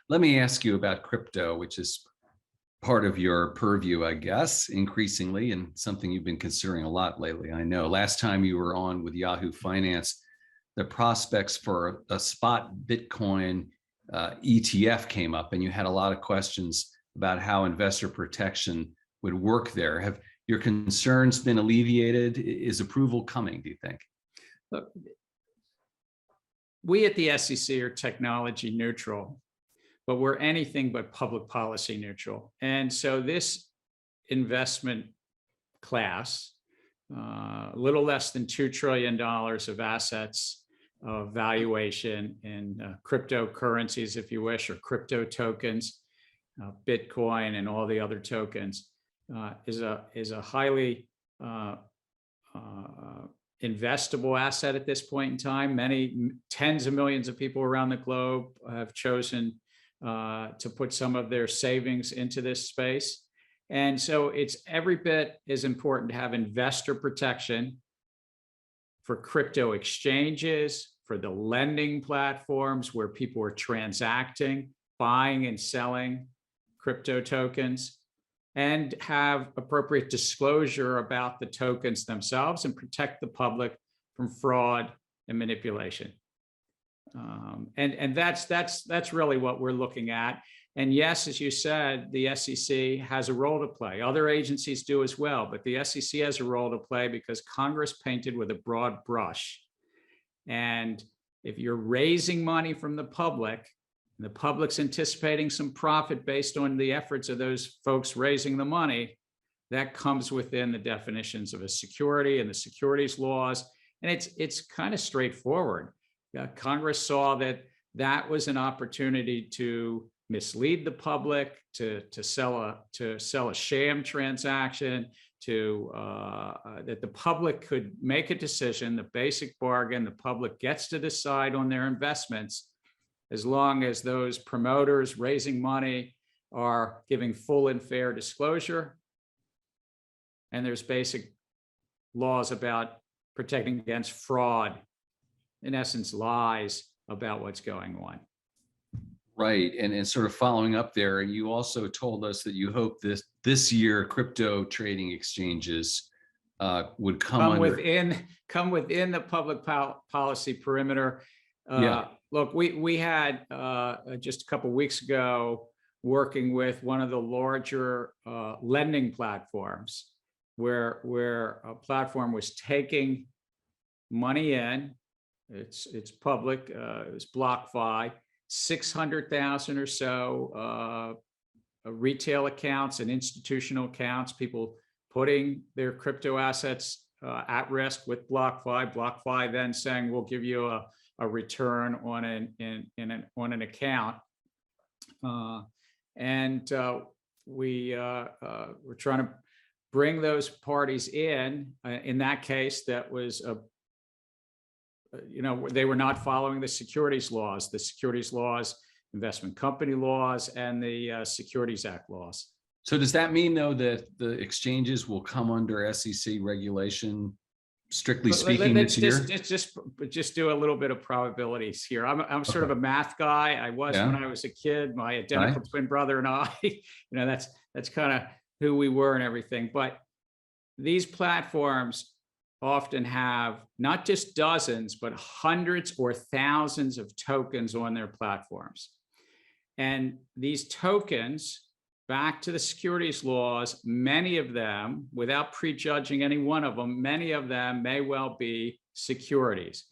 Let me ask you about crypto, which is part of your purview, I guess, increasingly, and something you've been considering a lot lately. I know last time you were on with Yahoo Finance, the prospects for a spot Bitcoin ETF came up, and you had a lot of questions about how investor protection would work there. Have your concerns been alleviated? Is approval coming, do you think? Look, we at the SEC are technology neutral, but we're anything but public policy neutral. And so this investment class, a little less than $2 trillion of assets of valuation in cryptocurrencies, if you wish, or crypto tokens, Bitcoin and all the other tokens, is a highly investable asset at this point in time. Many tens of millions of people around the globe have chosen to put some of their savings into this space. And so it's every bit as important to have investor protection for crypto exchanges, for the lending platforms where people are transacting, buying and selling crypto tokens, and have appropriate disclosure about the tokens themselves and protect the public from fraud and manipulation. And that's really what we're looking at. And yes, as you said, the SEC has a role to play. Other agencies do as well, but the SEC has a role to play because Congress painted with a broad brush. And if you're raising money from the public, and the public's anticipating some profit based on the efforts of those folks raising the money, that comes within the definitions of a security and the securities laws. And it's kind of straightforward. Congress saw that that was an opportunity to mislead the public, to sell a sham transaction, that the public could make a decision, the basic bargain. The public gets to decide on their investments as long as those promoters raising money are giving full and fair disclosure. And there's basic laws about protecting against fraud, in essence, lies about what's going on. Right. And sort of following up there, you also told us that you hope this year crypto trading exchanges would come within the public policy perimeter. Look, we had just a couple of weeks ago working with one of the larger lending platforms where a platform was taking money in. It's public. It was BlockFi. 600,000 or so retail accounts and institutional accounts, people putting their crypto assets at risk with BlockFi. BlockFi then saying, we'll give you a return on an account. We're trying to bring those parties in. In that case, that was they were not following the securities laws, investment company laws, and the Securities Act laws. So does that mean, though, that the exchanges will come under SEC regulation, strictly speaking, this year? Just do a little bit of probabilities here. I'm sort of a math guy. I was when I was a kid. My identical twin brother and I, that's kind of who we were and everything. But these platforms often have not just dozens, but hundreds or thousands of tokens on their platforms. And these tokens, back to the securities laws, many of them, without prejudging any one of them, many of them may well be securities.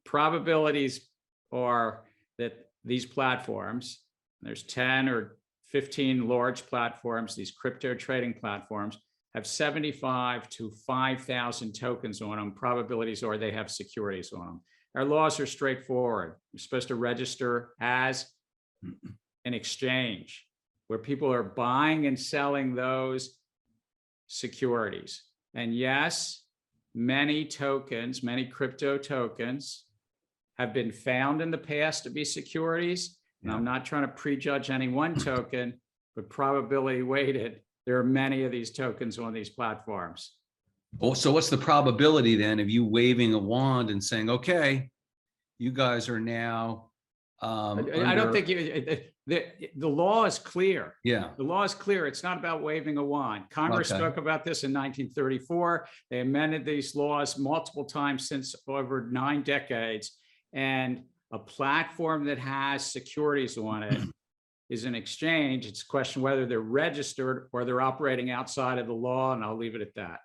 Probabilities are that these platforms, there's 10 or 15 large platforms, these crypto trading platforms, have 75 to 5,000 tokens on them. Probabilities are they have securities on them. Our laws are straightforward. You're supposed to register as an exchange where people are buying and selling those securities. And yes, many tokens, many crypto tokens have been found in the past to be securities. And I'm not trying to prejudge any one token, but probability weighted, there are many of these tokens on these platforms. Oh, so what's the probability then of you waving a wand and saying, okay, you guys are now I don't think the law is clear. Yeah. The law is clear. It's not about waving a wand. Congress Okay. spoke about this in 1934. They amended these laws multiple times since over 9 decades. And a platform that has securities on it is an exchange. It's a question whether they're registered or they're operating outside of the law. And I'll leave it at that.